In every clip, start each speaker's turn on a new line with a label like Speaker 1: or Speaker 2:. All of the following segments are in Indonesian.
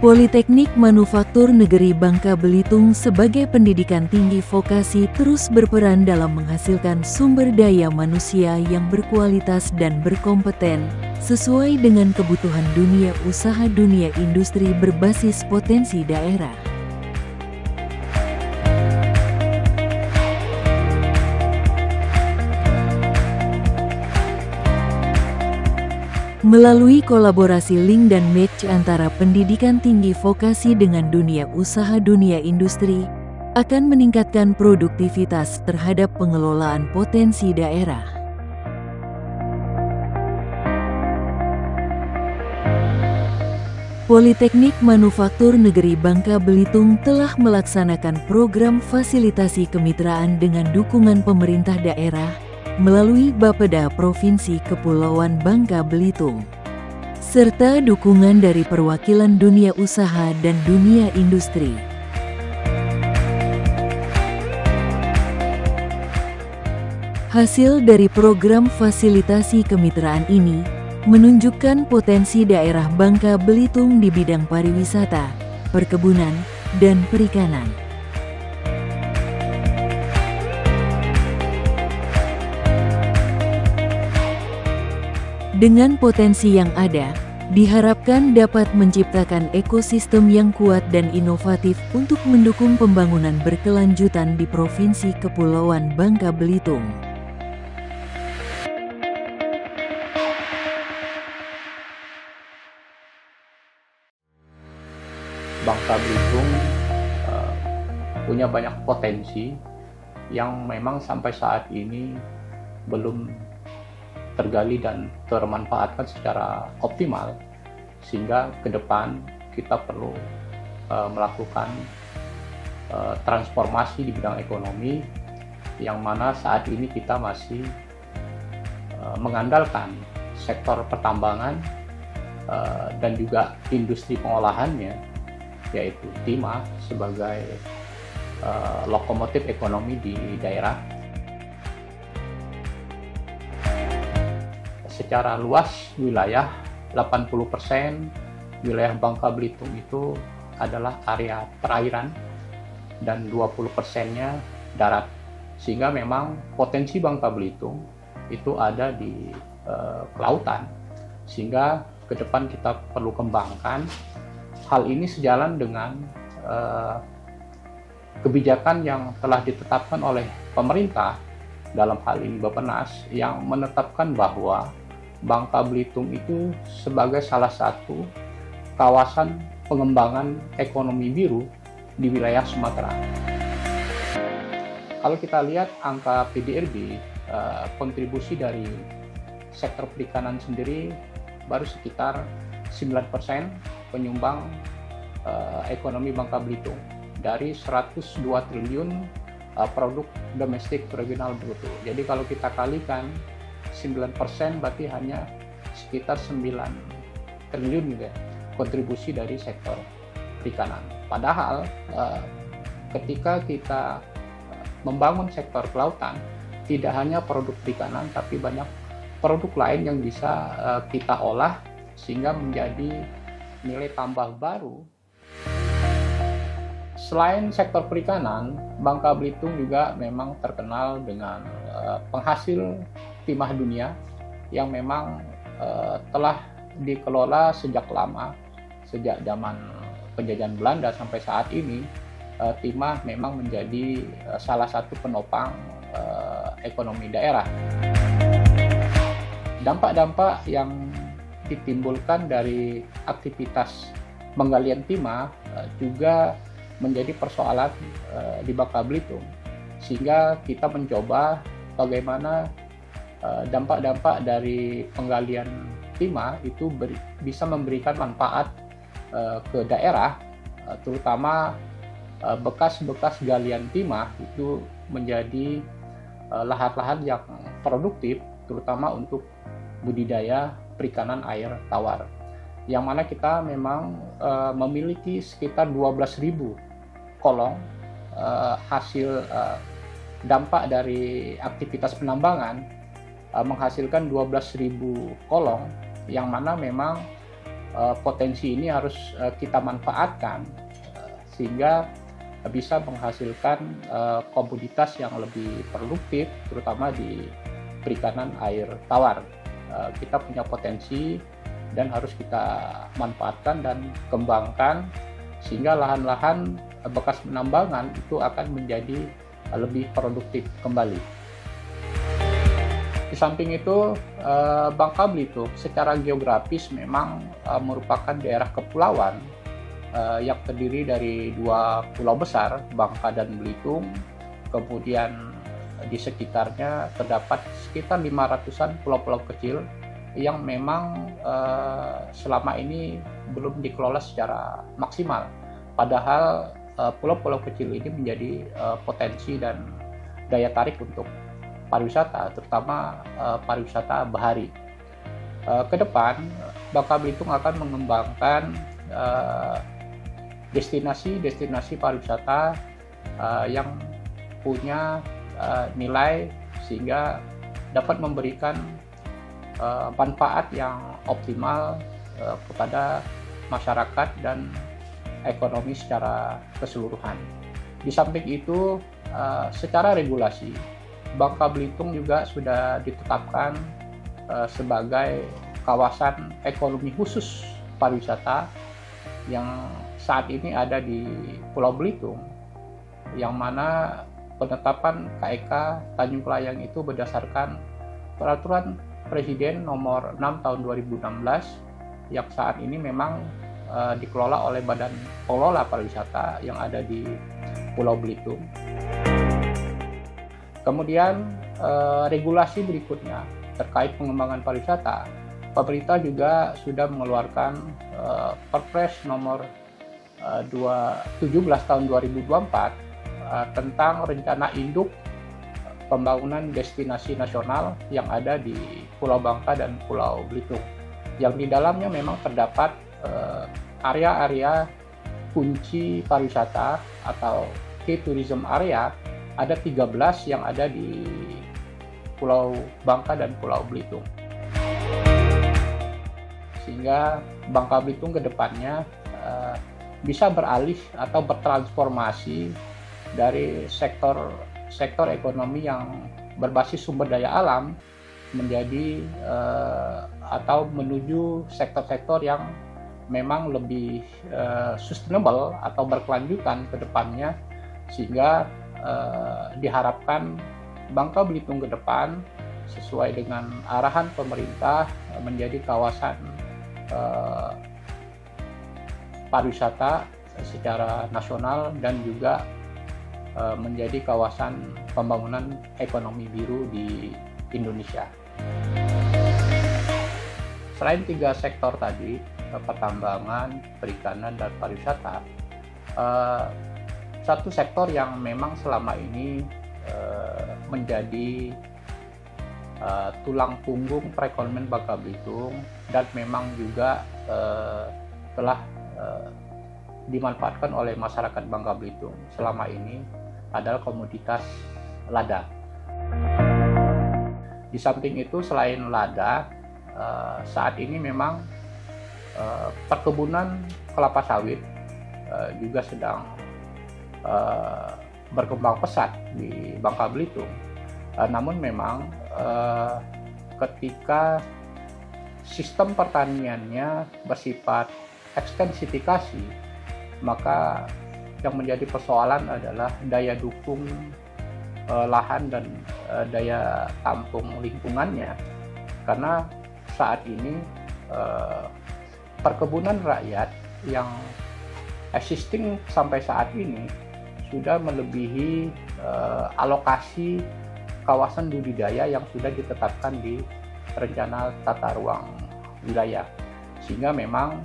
Speaker 1: Politeknik Manufaktur Negeri Bangka Belitung sebagai pendidikan tinggi vokasi terus berperan dalam menghasilkan sumber daya manusia yang berkualitas dan berkompeten, sesuai dengan kebutuhan dunia usaha dunia industri berbasis potensi daerah. Melalui kolaborasi link dan match antara pendidikan tinggi vokasi dengan dunia usaha dunia industri, akan meningkatkan produktivitas terhadap pengelolaan potensi daerah. Politeknik Manufaktur Negeri Bangka Belitung telah melaksanakan program fasilitasi kemitraan dengan dukungan pemerintah daerah melalui Bapeda Provinsi Kepulauan Bangka Belitung, serta dukungan dari perwakilan dunia usaha dan dunia industri. Hasil dari program fasilitasi kemitraan ini menunjukkan potensi daerah Bangka Belitung di bidang pariwisata, perkebunan, dan perikanan. Dengan potensi yang ada, diharapkan dapat menciptakan ekosistem yang kuat dan inovatif untuk mendukung pembangunan berkelanjutan di Provinsi Kepulauan Bangka Belitung.
Speaker 2: Bangka Belitung punya banyak potensi yang memang sampai saat ini belum tergali dan termanfaatkan secara optimal, sehingga ke depan kita perlu melakukan transformasi di bidang ekonomi, yang mana saat ini kita masih mengandalkan sektor pertambangan dan juga industri pengolahannya, yaitu timah sebagai lokomotif ekonomi di daerah. Secara luas wilayah, 80% wilayah Bangka Belitung itu adalah area perairan dan 20%-nya darat. Sehingga memang potensi Bangka Belitung itu ada di kelautan. Sehingga ke depan kita perlu kembangkan. Hal ini sejalan dengan kebijakan yang telah ditetapkan oleh pemerintah, dalam hal ini Bappenas, yang menetapkan bahwa Bangka Belitung itu sebagai salah satu kawasan pengembangan ekonomi biru di wilayah Sumatera. Kalau kita lihat angka PDRB, kontribusi dari sektor perikanan sendiri baru sekitar 9% penyumbang ekonomi Bangka Belitung dari 102 triliun produk domestik regional bruto. Jadi kalau kita kalikan 9% berarti hanya sekitar 9 triliun gitu ya, kontribusi dari sektor perikanan. Padahal ketika kita membangun sektor kelautan, tidak hanya produk perikanan tapi banyak produk lain yang bisa kita olah sehingga menjadi nilai tambah baru. Selain sektor perikanan, Bangka Belitung juga memang terkenal dengan penghasil timah dunia yang memang telah dikelola sejak lama, sejak zaman penjajahan Belanda sampai saat ini. Timah memang menjadi salah satu penopang ekonomi daerah. Dampak-dampak yang ditimbulkan dari aktivitas penggalian timah juga menjadi persoalan di Bangka Belitung, sehingga kita mencoba bagaimana dampak-dampak dari penggalian timah itu bisa memberikan manfaat ke daerah, terutama bekas-bekas galian timah itu menjadi lahan-lahan yang produktif, terutama untuk budidaya perikanan air tawar, yang mana kita memang memiliki sekitar 12.000 kolong hasil dampak dari aktivitas penambangan, menghasilkan 12.000 kolong, yang mana memang potensi ini harus kita manfaatkan sehingga bisa menghasilkan komoditas yang lebih produktif, terutama di perikanan air tawar. Kita punya potensi dan harus kita manfaatkan dan kembangkan sehingga lahan-lahan bekas penambangan itu akan menjadi lebih produktif kembali. Di samping itu, Bangka Belitung secara geografis memang merupakan daerah kepulauan yang terdiri dari 2 pulau besar, Bangka dan Belitung. Kemudian di sekitarnya terdapat sekitar 500-an pulau-pulau kecil yang memang selama ini belum dikelola secara maksimal. Padahal pulau-pulau kecil ini menjadi potensi dan daya tarik untuk pariwisata, terutama pariwisata bahari. Ke depan, Bangka Belitung akan mengembangkan destinasi-destinasi pariwisata yang punya nilai sehingga dapat memberikan manfaat yang optimal kepada masyarakat dan ekonomi secara keseluruhan. Di samping itu, secara regulasi, Bangka Belitung juga sudah ditetapkan sebagai kawasan ekonomi khusus pariwisata yang saat ini ada di Pulau Belitung, yang mana penetapan KEK Tanjung Kelayang itu berdasarkan Peraturan Presiden Nomor 6 Tahun 2016 yang saat ini memang dikelola oleh Badan Pengelola Pariwisata yang ada di Pulau Belitung. Kemudian regulasi berikutnya terkait pengembangan pariwisata, pemerintah juga sudah mengeluarkan Perpres nomor 17 tahun 2024 tentang rencana induk pembangunan destinasi nasional yang ada di Pulau Bangka dan Pulau Belitung, yang di dalamnya memang terdapat area-area kunci pariwisata atau key tourism area. Ada 13 yang ada di Pulau Bangka dan Pulau Belitung. Sehingga Bangka Belitung ke depannya bisa beralih atau bertransformasi dari sektor ekonomi yang berbasis sumber daya alam menjadi atau menuju sektor-sektor yang memang lebih sustainable atau berkelanjutan ke depannya, sehingga diharapkan Bangka Belitung ke depan sesuai dengan arahan pemerintah menjadi kawasan pariwisata secara nasional dan juga menjadi kawasan pembangunan ekonomi biru di Indonesia. Selain 3 sektor tadi, pertambangan, perikanan, dan pariwisata, satu sektor yang memang selama ini menjadi tulang punggung perekonomian Bangka Belitung dan memang juga telah dimanfaatkan oleh masyarakat Bangka Belitung selama ini adalah komoditas lada. Di samping itu, selain lada, saat ini memang perkebunan kelapa sawit juga sedang berkembang pesat di Bangka Belitung. Namun memang ketika sistem pertaniannya bersifat ekstensifikasi, maka yang menjadi persoalan adalah daya dukung lahan dan daya tampung lingkungannya. Karena saat ini perkebunan rakyat yang existing sampai saat ini sudah melebihi alokasi kawasan budidaya yang sudah ditetapkan di rencana tata ruang wilayah, sehingga memang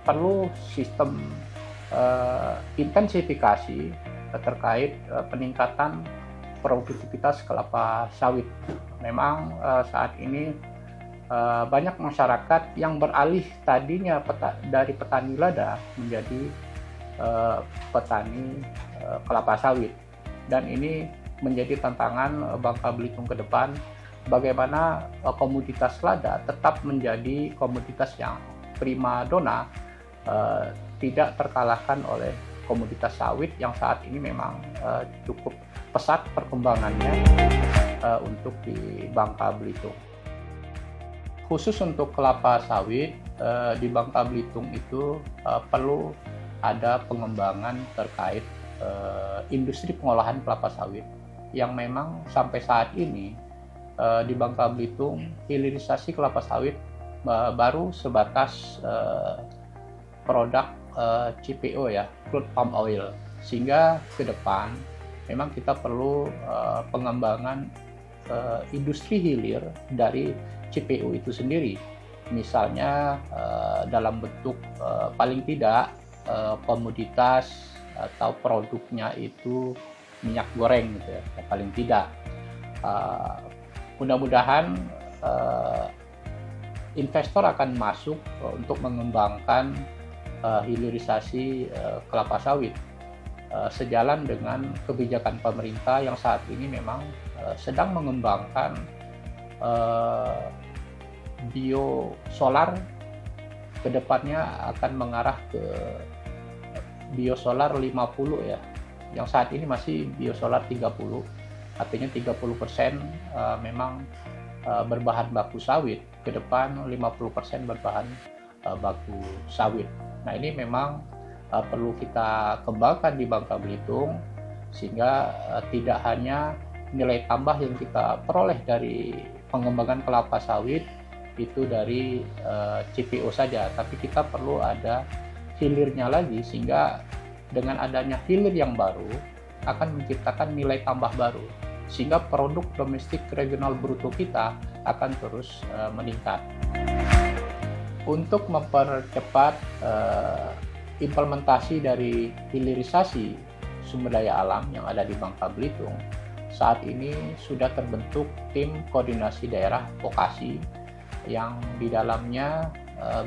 Speaker 2: perlu sistem intensifikasi terkait peningkatan produktivitas kelapa sawit. Memang saat ini banyak masyarakat yang beralih tadinya dari petani lada menjadi petani kelapa sawit, dan ini menjadi tantangan Bangka Belitung ke depan, bagaimana komoditas lada tetap menjadi komoditas yang primadona tidak terkalahkan oleh komoditas sawit yang saat ini memang cukup pesat perkembangannya untuk di Bangka Belitung. Khusus untuk kelapa sawit di Bangka Belitung itu perlu ada pengembangan terkait industri pengolahan kelapa sawit yang memang sampai saat ini di Bangka Belitung hilirisasi kelapa sawit baru sebatas produk CPO ya, crude palm oil, sehingga ke depan memang kita perlu pengembangan industri hilir dari CPO itu sendiri, misalnya dalam bentuk paling tidak komoditas atau produknya itu minyak goreng gitu ya, paling tidak. Mudah-mudahan investor akan masuk untuk mengembangkan hilirisasi kelapa sawit sejalan dengan kebijakan pemerintah yang saat ini memang sedang mengembangkan biosolar. Kedepannya akan mengarah ke biosolar 50 ya, yang saat ini masih biosolar 30, artinya 30% memang berbahan baku sawit, ke depan 50% berbahan baku sawit. Nah, ini memang perlu kita kembangkan di Bangka Belitung, sehingga tidak hanya nilai tambah yang kita peroleh dari pengembangan kelapa sawit itu dari CPO saja, tapi kita perlu ada hilirnya lagi, sehingga dengan adanya hilir yang baru akan menciptakan nilai tambah baru, sehingga produk domestik regional bruto kita akan terus meningkat. Untuk mempercepat implementasi dari hilirisasi sumber daya alam yang ada di Bangka Belitung, saat ini sudah terbentuk tim koordinasi daerah vokasi yang di dalamnya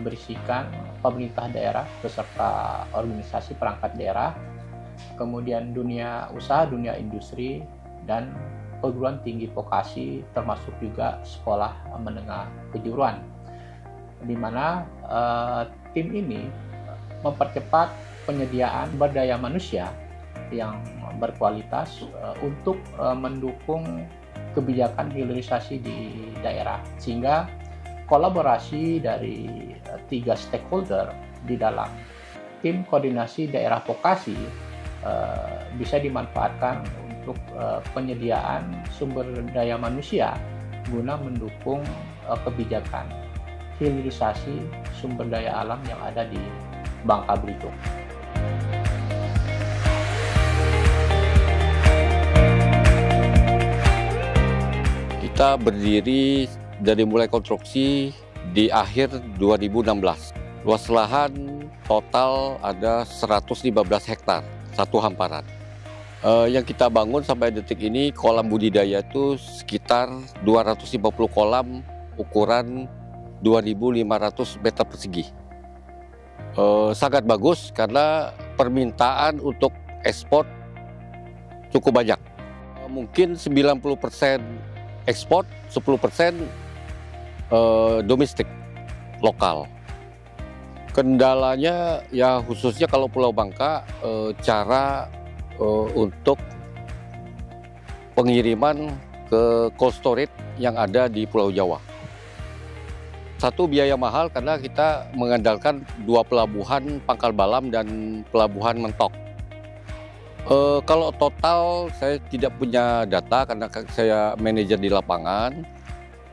Speaker 2: berisikan pemerintah daerah beserta organisasi perangkat daerah, kemudian dunia usaha, dunia industri, dan perguruan tinggi vokasi, termasuk juga sekolah menengah kejuruan, di mana tim ini mempercepat penyediaan sumber daya manusia yang berkualitas untuk mendukung kebijakan hilirisasi di daerah, sehingga kolaborasi dari 3 stakeholder di dalam tim koordinasi daerah vokasi bisa dimanfaatkan untuk penyediaan sumber daya manusia guna mendukung kebijakan hilirisasi sumber daya alam yang ada di Bangka Belitung.
Speaker 3: Kita berdiri dari mulai konstruksi di akhir 2016. Luas lahan total ada 115 hektar, satu hamparan. Yang kita bangun sampai detik ini kolam budidaya itu sekitar 250 kolam ukuran 2.500 meter persegi. Sangat bagus karena permintaan untuk ekspor cukup banyak. Mungkin 90% ekspor, 10% domestik lokal. Kendalanya ya khususnya kalau Pulau Bangka cara untuk pengiriman ke cold storage yang ada di Pulau Jawa. Satu, biaya mahal karena kita mengandalkan 2 pelabuhan, Pangkal Balam dan Pelabuhan Mentok. Kalau total saya tidak punya data karena saya manajer di lapangan.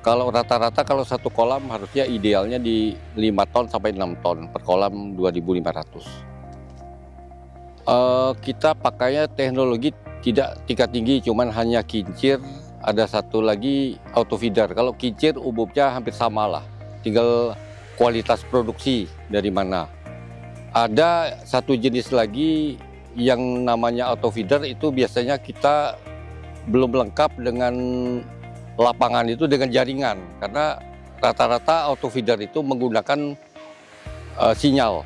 Speaker 3: Kalau rata-rata kalau satu kolam harusnya idealnya di 5 ton sampai 6 ton per kolam 2.500. Kita pakainya teknologi tidak tingkat tinggi, cuman hanya kincir, ada satu lagi auto feeder. Kalau kincir umumnya hampir sama lah, tinggal kualitas produksi dari mana. Ada satu jenis lagi yang namanya auto feeder, itu biasanya kita belum lengkap dengan lapangan itu dengan jaringan, karena rata-rata auto feeder itu menggunakan sinyal.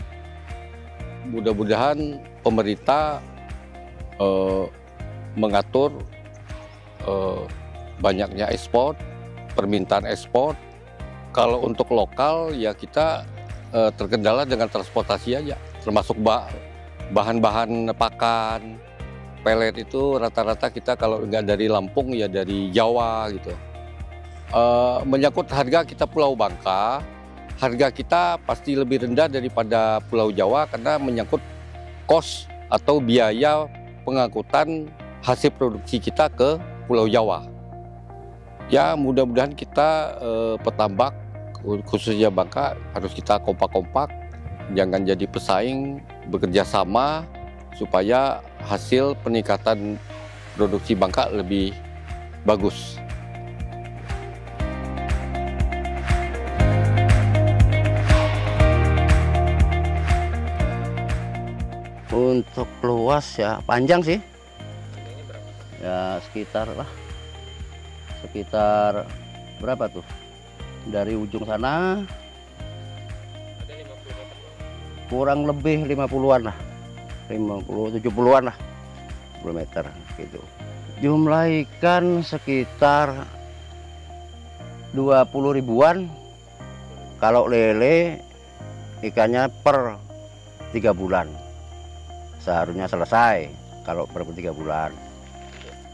Speaker 3: Mudah-mudahan pemerintah mengatur banyaknya ekspor, permintaan ekspor. Kalau untuk lokal ya kita terkendala dengan transportasi aja, termasuk bahan-bahan pakan, pelet itu rata-rata kita kalau nggak dari Lampung ya dari Jawa gitu. Menyangkut harga kita Pulau Bangka, harga kita pasti lebih rendah daripada Pulau Jawa karena menyangkut kos atau biaya pengangkutan hasil produksi kita ke Pulau Jawa. Ya mudah-mudahan kita petambak khususnya Bangka harus kita kompak-kompak, jangan jadi pesaing, bekerja sama supaya hasil peningkatan produksi Bangka lebih bagus.
Speaker 4: Untuk luas ya panjang sih, ya sekitar berapa tuh? Dari ujung sana kurang lebih 50-an lah, 50-70-an lah kilometer gitu. Jumlah ikan sekitar 20 ribuan. Kalau lele ikannya per 3 bulan seharusnya selesai kalau per 3 bulan.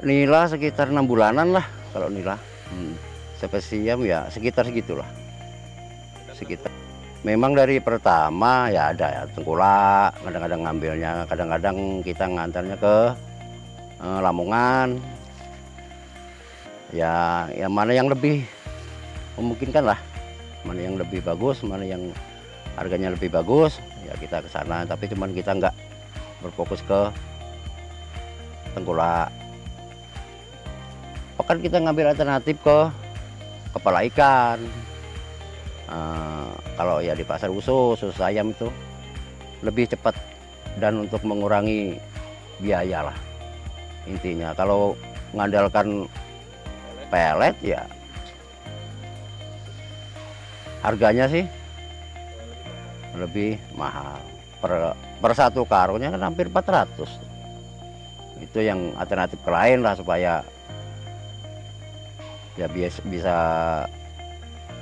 Speaker 4: Nila sekitar 6 bulanan lah kalau nila. Spesiam ya sekitar segitulah. Sekitar. Memang dari pertama ya ada ya tengkulak, kadang-kadang ngambilnya, kadang-kadang kita ngantarnya ke Lamongan. Ya mana yang lebih memungkinkan lah, mana yang lebih bagus, mana yang harganya lebih bagus, ya kita ke sana. Tapi cuman kita nggak berfokus ke tengkulak. Bahkan kita ngambil alternatif ke kepala ikan. Kalau ya di pasar usus ayam itu lebih cepat dan untuk mengurangi biaya lah intinya. Kalau mengandalkan pelet ya harganya sih lebih mahal. Per satu karungnya kan hampir 400. Itu yang alternatif ke lain lah supaya ya bisa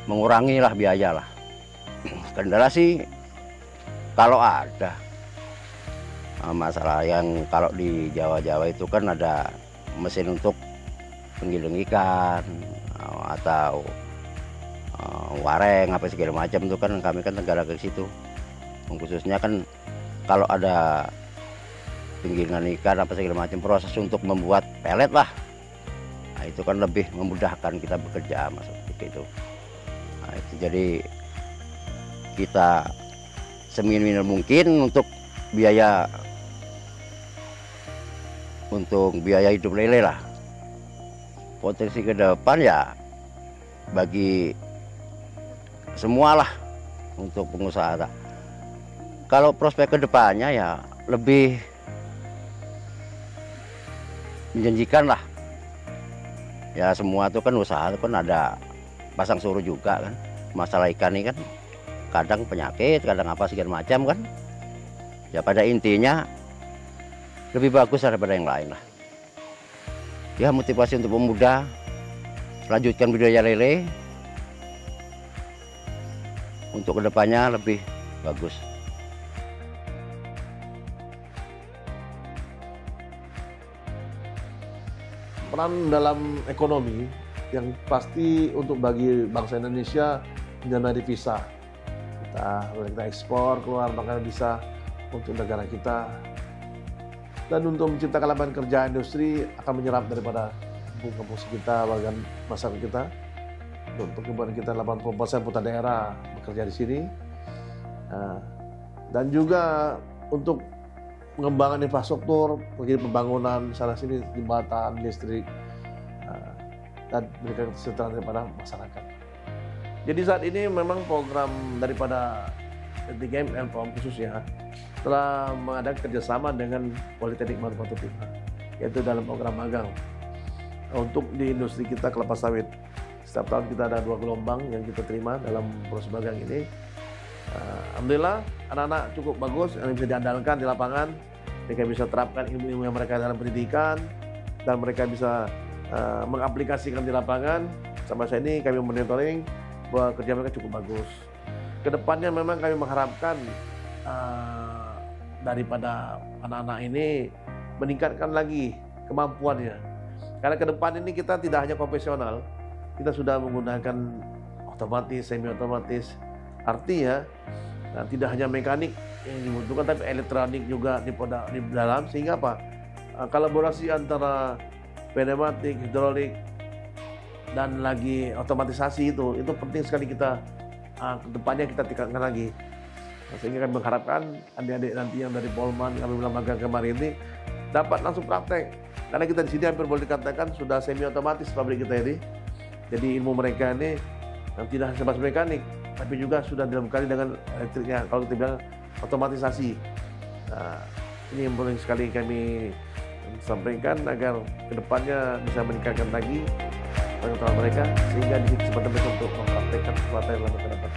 Speaker 4: mengurangi lah biaya lah. Kendala sih kalau ada masalah yang kalau di Jawa-Jawa itu kan ada mesin untuk penggiling ikan atau wareng apa segala macam itu kan kami kan negara ke situ. Khususnya kan kalau ada penggilingan ikan apa segala macam proses untuk membuat pelet lah. Nah, itu kan lebih memudahkan kita bekerja seperti itu. Nah, itu jadi kita seminimal mungkin untuk biaya hidup lele lah. Potensi ke depan ya bagi semua lah untuk pengusaha. Kalau prospek ke depannya ya lebih menjanjikan lah. Ya semua itu kan usaha itu kan ada pasang surut juga kan. Masalah ikan ini kan kadang penyakit, kadang apa segala macam kan. Ya pada intinya lebih bagus daripada yang lain lah. Ya motivasi untuk pemuda lanjutkan budidaya lele untuk kedepannya lebih bagus.
Speaker 5: Peran dalam ekonomi yang pasti untuk bagi bangsa Indonesia menjadi devisa. Kita ekspor keluar maka bisa untuk negara kita. Dan untuk menciptakan lapangan kerja industri akan menyerap daripada kampung-kampung sekitar, bagian masyarakat kita. Untuk kemudian kita 80% putra daerah bekerja di sini. Dan juga untuk pengembangan infrastruktur, begini pembangunan sana sini jembatan, listrik, dan memberikan kesejahteraan daripada masyarakat. Jadi saat ini memang program daripada PTGM Elpom khususnya telah mengadakan kerjasama dengan Politeknik Manufaktur Timah, yaitu dalam program magang untuk di industri kita kelapa sawit. Setiap tahun kita ada 2 gelombang yang kita terima dalam proses magang ini. Alhamdulillah anak-anak cukup bagus yang bisa diandalkan di lapangan. Mereka bisa terapkan ilmu-ilmu yang mereka dalam pendidikan dan mereka bisa mengaplikasikan di lapangan. Sama saya ini kami monitoring bahwa kerja mereka cukup bagus. Kedepannya memang kami mengharapkan daripada anak-anak ini meningkatkan lagi kemampuannya. Karena ke depan ini kita tidak hanya konvensional, kita sudah menggunakan otomatis, semi otomatis. Artinya tidak hanya mekanik yang dibutuhkan, tapi elektronik juga di dalam, sehingga apa? Kolaborasi antara pneumatik, hidrolik, dan lagi otomatisasi itu penting sekali kita kedepannya kita tingkatkan lagi. Sehingga kami mengharapkan adik-adik nanti yang dari Polman, kami bilang magang kemarin ini dapat langsung praktek. Karena kita di sini hampir boleh dikatakan sudah semi otomatis pabrik kita ini. Jadi ilmu mereka ini tidak hanya sebatas mekanik, tapi juga sudah dilengkapi dengan elektriknya. Kalau kita bilang otomatisasi. Nah, ini yang boleh sekali kami sampaikan agar kedepannya bisa meningkatkan lagi pengetahuan mereka, sehingga di kesempatan mereka untuk mempraktekkan sesuatu yang lebih ke depan.